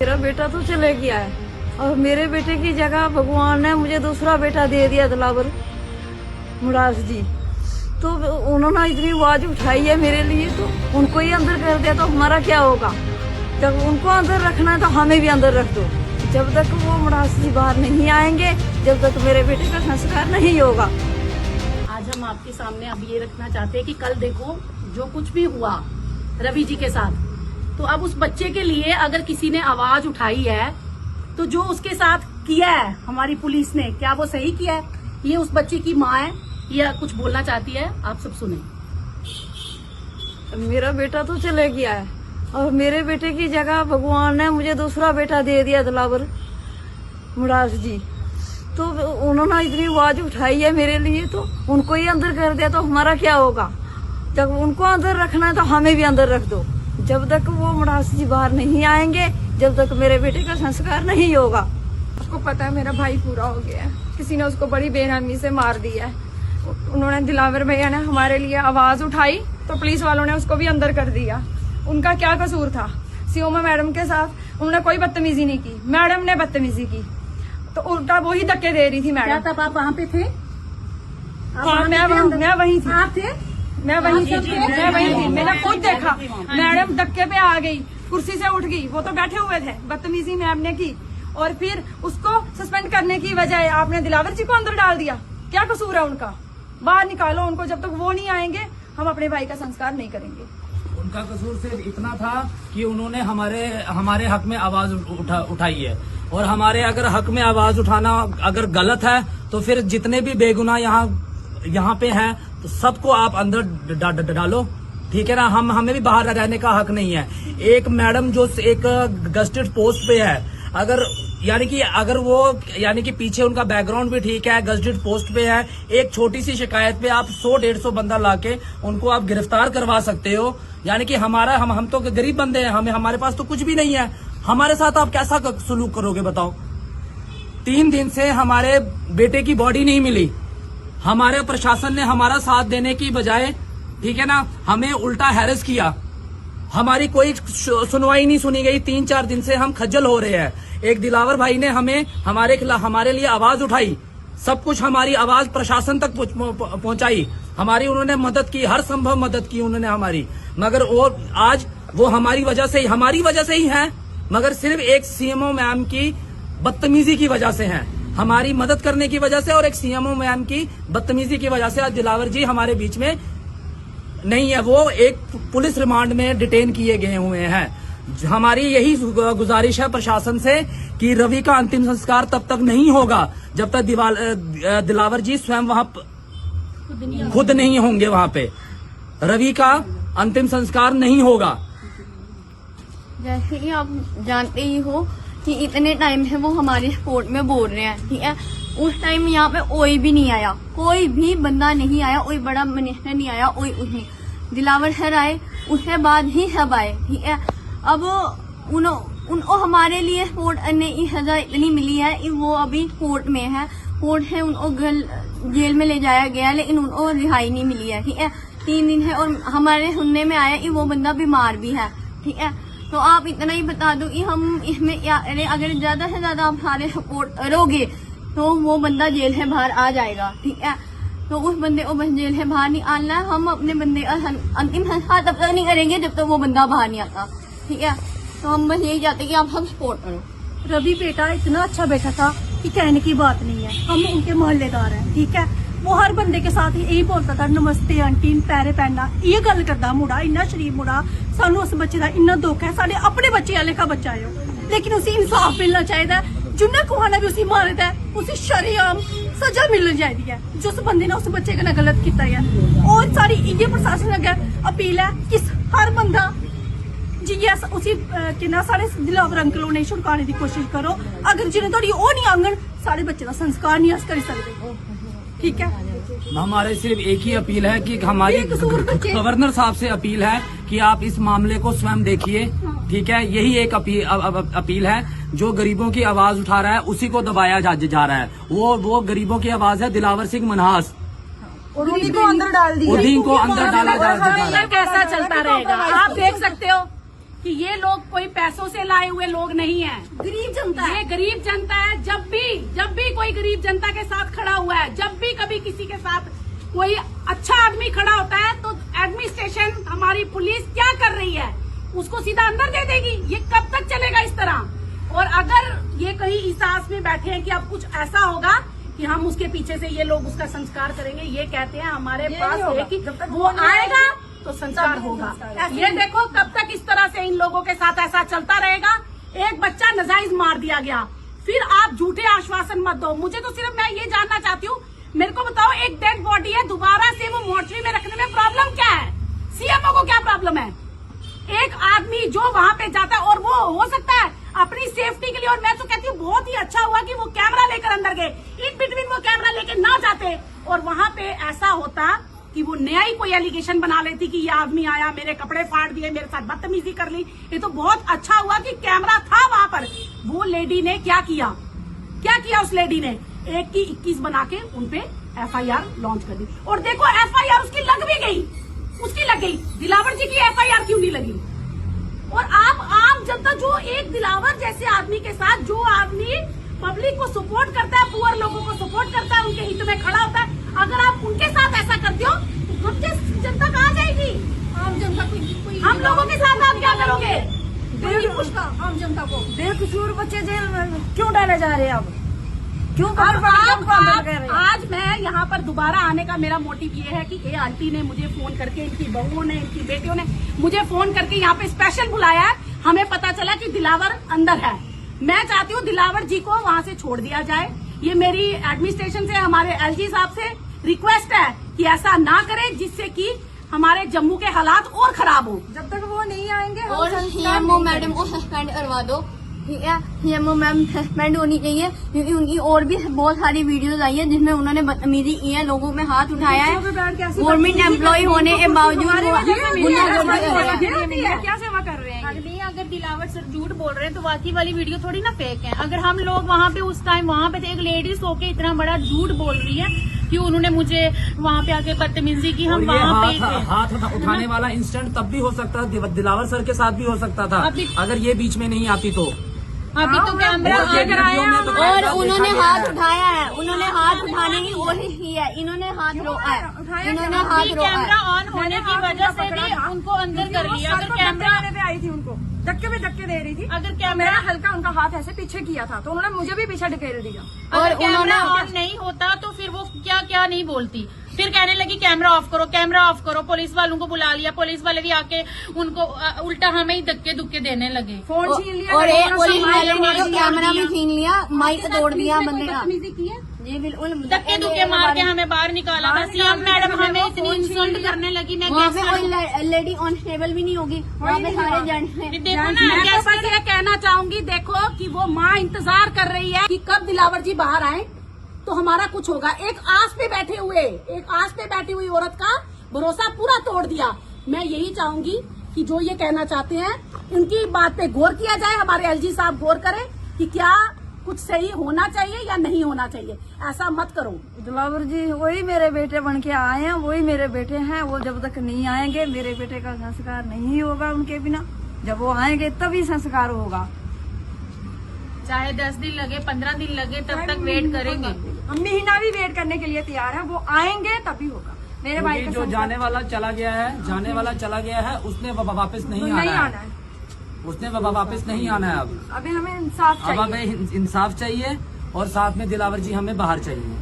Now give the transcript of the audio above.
मेरा बेटा तो चले गया है और मेरे बेटे की जगह भगवान ने मुझे दूसरा बेटा दे दिया दिलावर मुराद जी। तो उन्होंने इतनी आवाज उठाई है मेरे लिए, तो उनको ही अंदर कर दिया तो हमारा क्या होगा। जब उनको अंदर रखना है तो हमें भी अंदर रख दो। जब तक वो मुराद जी बाहर नहीं आएंगे, जब तक मेरे बेटे का संस्कार नहीं होगा। आज हम आपके सामने अब ये रखना चाहते हैं कि कल देखो जो कुछ भी हुआ रवि जी के साथ, तो अब उस बच्चे के लिए अगर किसी ने आवाज उठाई है तो जो उसके साथ किया है हमारी पुलिस ने, क्या वो सही किया है? ये उस बच्चे की माँ है, ये कुछ बोलना चाहती है, आप सब सुने। मेरा बेटा तो चले गया है और मेरे बेटे की जगह भगवान ने मुझे दूसरा बेटा दे दिया दिलावर मुराद जी। तो उन्होंने इतनी आवाज उठाई है मेरे लिए, तो उनको ही अंदर कर दिया तो हमारा क्या होगा। जब उनको अंदर रखना है तो हमें भी अंदर रख दो। जब तक वो मुराद जी बाहर नहीं आएंगे, जब तक मेरे बेटे का संस्कार नहीं होगा। उसको पता है मेरा भाई पूरा हो गया है, किसी ने उसको बड़ी बेरहमी से मार दिया है। उन्होंने दिलावर भैया ने हमारे लिए आवाज उठाई तो पुलिस वालों ने उसको भी अंदर कर दिया। उनका क्या कसूर था? सीओमा मैडम के साथ उन्होंने कोई बदतमीजी नहीं की, मैडम ने बदतमीजी की, तो उल्टा वही धक्के दे रही थी मैडम। क्या तब आप वहाँ पे थे? हाँ, मैं वहीं थी। आप थे? मैं वहीं थी, मैंने खुद देखा। मैडम धक्के पे आ गई, कुर्सी से उठ गई, वो तो बैठे हुए थे। बदतमीजी मैम ने की और फिर उसको सस्पेंड करने की बजाय आपने दिलावर जी को अंदर डाल दिया। क्या कसूर है उनका? बाहर निकालो उनको। जब तक वो नहीं आएंगे हम अपने भाई का संस्कार नहीं करेंगे। उनका कसूर सिर्फ इतना था कि उन्होंने हमारे हक में आवाज उठाई है, और हमारे अगर हक में आवाज उठाना अगर गलत है तो फिर जितने भी बेगुनाह यहाँ पे हैं तो सबको आप अंदर डालो, ठीक है ना। हमें भी बाहर रहने का हक नहीं है। एक मैडम जो एक गस्टेड पोस्ट पे है, अगर पीछे उनका बैकग्राउंड भी ठीक है, गस्टेड पोस्ट पे है, एक छोटी सी शिकायत पे आप 100-150 बंदा लाके उनको आप गिरफ्तार करवा सकते हो। यानी कि हम तो गरीब बंदे हैं, हमारे पास तो कुछ भी नहीं है। हमारे साथ आप कैसा सलूक करोगे बताओ। 3 दिन से हमारे बेटे की बॉडी नहीं मिली। हमारे प्रशासन ने हमारा साथ देने की बजाय, ठीक है ना, हमें उल्टा हैरेस किया। हमारी कोई सुनवाई नहीं सुनी गई। 3-4 दिन से हम खज्जल हो रहे हैं। एक दिलावर भाई ने हमारे लिए आवाज उठाई, सब कुछ हमारी आवाज प्रशासन तक पहुंचाई, हमारी उन्होंने मदद की, हर संभव मदद की उन्होंने हमारी। मगर आज वो हमारी वजह से ही है, मगर सिर्फ एक सीएमओ मैम की बदतमीजी की वजह से है। हमारी मदद करने की वजह से और एक सीएमओ मैम की बदतमीजी की वजह से आज दिलावर जी हमारे बीच में नहीं है। वो एक पुलिस रिमांड में डिटेन किए गए हुए हैं। हमारी यही गुजारिश है प्रशासन से कि रवि का अंतिम संस्कार तब तक नहीं होगा जब तक दिलावर जी स्वयं वहां खुद नहीं होंगे। वहां पे रवि का अंतिम संस्कार नहीं होगा। जैसे कि आप जानते ही हो कि इतने टाइम से वो हमारे सपोर्ट में बोल रहे हैं, ठीक है। उस टाइम यहाँ पे कोई भी नहीं आया, कोई भी बंदा नहीं आया, कोई बड़ा मिनिस्टर नहीं आया, कोई उसने दिलावर सर आए, उसके बाद ही सब आए, ठीक है। अब उनको हमारे लिए सपोर्ट करने की सजा इतनी मिली है कि वो अभी कोर्ट में है, कोर्ट है, उनको जेल में ले जाया गया, लेकिन उनको रिहाई नहीं मिली है, ठीक है। 3 दिन है और हमारे सुनने में आया कि वो बंदा बीमार भी है, ठीक है। तो आप इतना ही बता दो कि हम इसमें क्या करें। अगर ज्यादा से ज्यादा आप सारे सपोर्ट करोगे तो वो बंदा जेल से बाहर आ जाएगा, ठीक है। तो उस बंदे को बस जेल से बाहर निकालना है। हम अपने बंदे का अंतिम संस्कार तब तक नहीं करेंगे जब तक वो बंदा बाहर नहीं आता, ठीक है। तो हम बस यही चाहते हैं कि आप सब सपोर्ट करो। रवि बेटा इतना अच्छा बेटा था कि कहने की बात नहीं है। हम उनके मोहल्लेदार हैं, ठीक है। वो हर बंदे के साथ यही बोलता था, नमस्ते आंटी, पैरे पैना, ये गल करदा मुड़ा, इन्ना शरीफ मुड़ा। सानू उस बच्चे का इन्ना दुख है, साडे अपने बच्चे आले का बच्चा है, लेकिन उसे इंसाफ मिलना चाहिए। जिन्हें कुहाना भी उसी मारता है, उसे शरेआम सजा मिलनी चाहिए है जिस बंदे ने उस बच्चे का गलत किया है। और सारी इये प्रशासन अगे अपील है कि हर बंदा जीएस उसी साढ़े दिलावर अंकल उन्हें छुड़काने की कोशिश करो। अगर जिन्हें थोड़ी वो नहीं आंगन, साढ़े बच्चे का संस्कार नहीं अस करी सकते, ठीक है। हमारे सिर्फ एक ही अपील है कि हमारी गवर्नर साहब से अपील है कि आप इस मामले को स्वयं देखिए, ठीक है। यही एक अपील है। जो गरीबों की आवाज उठा रहा है उसी को दबाया जा रहा है। वो गरीबों की आवाज है दिलावर सिंह मनहास, उन्हीं को अंदर डाल दिया, उन्हीं को अंदर डाला जा रहा है। कैसा चलता रहेगा आप देख सकते हो। कि ये लोग कोई पैसों से लाए हुए लोग नहीं हैं। गरीब जनता है। ये गरीब जनता है। जब भी कोई गरीब जनता के साथ खड़ा हुआ है, जब भी कभी किसी के साथ कोई अच्छा आदमी खड़ा होता है, तो एडमिनिस्ट्रेशन, हमारी पुलिस क्या कर रही है, उसको सीधा अंदर दे देगी। ये कब तक चलेगा इस तरह? और अगर ये कहीं इस आस में बैठे हैं कि अब कुछ ऐसा होगा कि हम उसके पीछे से ये लोग उसका संस्कार करेंगे, ये कहते हैं हमारे पास है कि वो आएगा तो संस्कार होगा। ये देखो कब तक इस तरह से इन लोगों के साथ ऐसा चलता रहेगा। एक बच्चा नाजायज मार दिया गया, फिर आप झूठे आश्वासन मत दो। मुझे तो सिर्फ मैं ये जानना चाहती हूँ, मेरे को बताओ, एक डेड बॉडी है, दोबारा से वो मोर्चरी में रखने में प्रॉब्लम क्या है? सीएमओ को क्या प्रॉब्लम है? एक आदमी जो वहाँ पे जाता है, और वो हो सकता है अपनी सेफ्टी के लिए, और मैं तो कहती हूँ बहुत ही अच्छा हुआ कि वो कैमरा लेकर अंदर गए। इन बिटवीन वो कैमरा लेकर ना जाते और वहाँ पे ऐसा होता कि वो नया ही कोई एलिगेशन बना लेती कि ये आदमी आया, मेरे कपड़े फाड़ दिए, मेरे साथ बदतमीजी कर ली। ये तो बहुत अच्छा हुआ कि कैमरा था वहाँ पर। वो लेडी ने क्या किया उस लेडी ने 1 की 21 बना के उनपे FIR लॉन्च कर दी। और देखो FIR उसकी लग भी गई, उसकी लग गई। दिलावर जी की FIR क्यों नहीं लगी? और आप आम जनता, जो एक दिलावर जैसे आदमी के साथ, जो आदमी पब्लिक को सपोर्ट करता है, पुअर लोगों को सपोर्ट करता है, उनके हित में खड़ा होता है, अगर आप उनके साथ ऐसा करते हो तो हम जनता कहाँ जाएगी? आम जनता कोई हम लोगों के साथ आप क्या करोगे? नहीं पूछता आम जनता को। बेकसूर बच्चे जेल में क्यों डाले जा रहे हैं? अब क्यों और कर रहे हैं? आज मैं यहाँ पर दोबारा आने का मेरा मोटिव ये है कि ये आंटी ने मुझे फोन करके, इनकी बहुओं ने, इनकी बेटियों ने मुझे फोन करके यहाँ पे स्पेशल बुलाया है। हमें पता चला कि दिलावर अंदर है। मैं चाहती हूँ दिलावर जी को वहाँ से छोड़ दिया जाए। ये मेरी एडमिनिस्ट्रेशन से, हमारे LG साहब से रिक्वेस्ट है कि ऐसा ना करें, जिससे कि हमारे जम्मू के हालात और खराब हो। जब तक वो नहीं आएंगे हम और सीएमओ मैडम को सस्पेंड करवा दो, ठीक है? सीएमओ मैम सस्पेंड होनी चाहिए, क्योंकि उनकी और भी बहुत सारी वीडियोस आई है जिसमें उन्होंने बदतमीजी की है, लोगों में हाथ उठाया है। गवर्नमेंट एम्प्लॉय होने के बावजूद क्या सेवा कर रहे हैं? अगर दिलावर सर झूठ बोल रहे हैं तो बाकी वाली वीडियो थोड़ी ना फेक है। अगर हम लोग वहाँ पे उस टाइम वहाँ पे थे, एक लेडीज होके इतना बड़ा झूठ बोल रही है कि उन्होंने मुझे वहाँ पे आके बदतमीजी की, हम वहाँ पे ही थे। हाथ उठाने वाला इंसिडेंट तब भी हो सकता था, दिलावर सर के साथ भी हो सकता था, अगर ये बीच में नहीं आती तो। अभी तो कैमरा और उन्होंने हाथ उठाया है, उन्होंने हाथ उठाने की कोशिश की है, इन्होंने हाथ रोका है, इन्होंने हाथ रोका कैमरा है। ऑन होने की वजह से भी उनको अंदर कर लिया। अगर कैमरा पे आई थी, उनको धक्के पे धक्के दे रही थी। अगर मेरा कैमरा हल्का उनका हाथ ऐसे पीछे किया था, तो उन्होंने मुझे भी पीछे ढकेल दिया। अगर और उन्होंने कैमरा ऑन नहीं होता तो फिर वो क्या क्या नहीं बोलती। फिर कहने लगी कैमरा ऑफ करो, कैमरा ऑफ करो। पुलिस वालों को बुला लिया, पुलिस वाले भी आके उनको उल्टा हमें ही धक्के दुक्के देने लगे। फोन छीन लिया और एक पुलिस पुलिस वाले ने वाले तो कैमरा भी छीन लिया, माइक तोड़ दिया कोई बंदे का। बदतमीजी की है? जी बिल्कुल, धक्के दुक्के मार के हमें बाहर निकाला था। सीएम मैडम हमें इतनी इंसल्ट करने लगी। मैं वहाँ पे कैसे कोई लेडी ऑनस्टेबल भी नहीं होगी, वहाँ पे सारे जेंट्स हैं। देखो ना, मैं तो कैसे बस ये कहना चाहूंगी, देखो कि वो माँ इंतजार कर रही है कि कब दिलावर जी बाहर आए तो हमारा कुछ होगा। एक आस पे बैठी हुई औरत का भरोसा पूरा तोड़ दिया। मैं यही चाहूंगी कि जो ये कहना चाहते हैं, इनकी बात पे गौर किया जाए। हमारे LG साहब गौर करें कि क्या कुछ सही होना चाहिए या नहीं होना चाहिए। ऐसा मत करो। दिलावर जी वही मेरे बेटे बन के आए हैं, वही मेरे बेटे हैं। वो जब तक नहीं आएंगे मेरे बेटे का संस्कार नहीं होगा उनके बिना। जब वो आएंगे तभी संस्कार होगा। चाहे 10 दिन लगे, 15 दिन लगे, तब तक वेट करेंगे। हम महीना भी वेट करने के लिए तैयार है। वो आएंगे तभी होगा। मेरे भाई का जो जाने वाला चला गया है, उसने वापस नहीं नहीं आना आना है, है। उसने वापस नहीं आना है। अब अभी हमें इंसाफ अब चाहिए। हमें इंसाफ चाहिए और साथ में दिलावर जी हमें बाहर चाहिए।